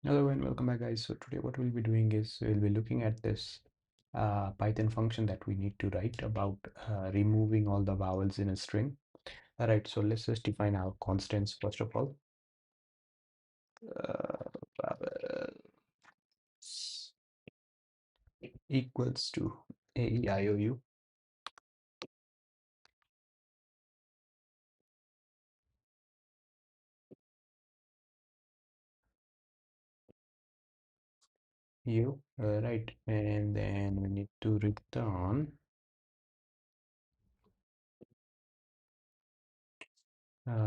Hello and welcome back, guys. So today what we'll be doing is we'll be looking at this Python function that we need to write about removing all the vowels in a string. All right, so let's just define our constants first of all. Vowels equals to a e i o u. Right, and then we need to return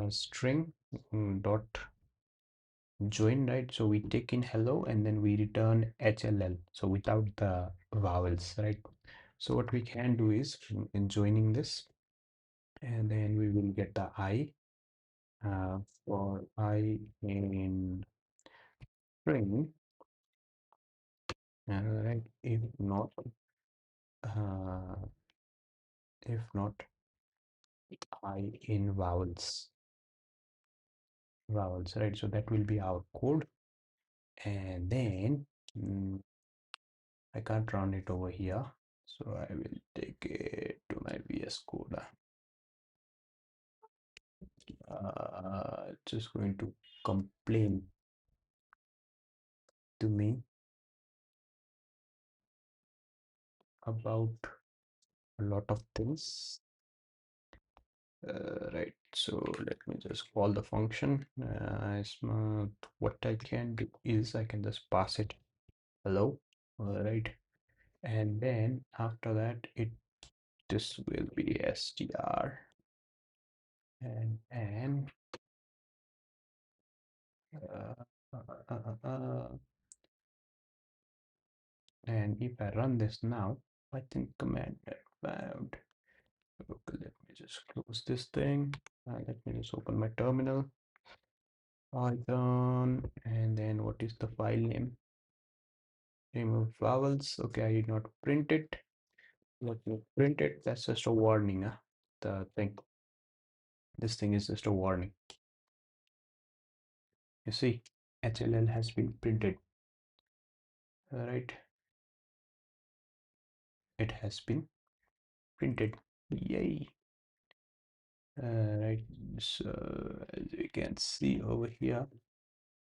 string dot join, right? So we take in hello and then we return HLL, so without the vowels, right? So what we can do is in joining this, and then we will get the I for I in string, right? Uh, if not I in vowels, right? So that will be our code, and then mm, I can't run it over here, so I will take it to my VS Code. Just going to complain to me about a lot of things. Right, so let me just call the function. Smart. What I can do is I can just pass it hello. All right, and then after that, this will be str and uh, uh, uh, uh, uh, and if I run this now, Python command found. Okay, let me just close this thing. Let me just open my terminal. Python, and then what is the file name? Remove vowels. Okay, I did not print it. Let me print it. That's just a warning. The thing. This thing is just a warning. You see, HLL has been printed. All right, it has been printed. Yay! Right. So as you can see over here,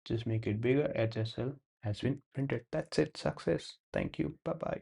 just make it bigger. HSL has been printed. That's it. Success. Thank you. Bye bye.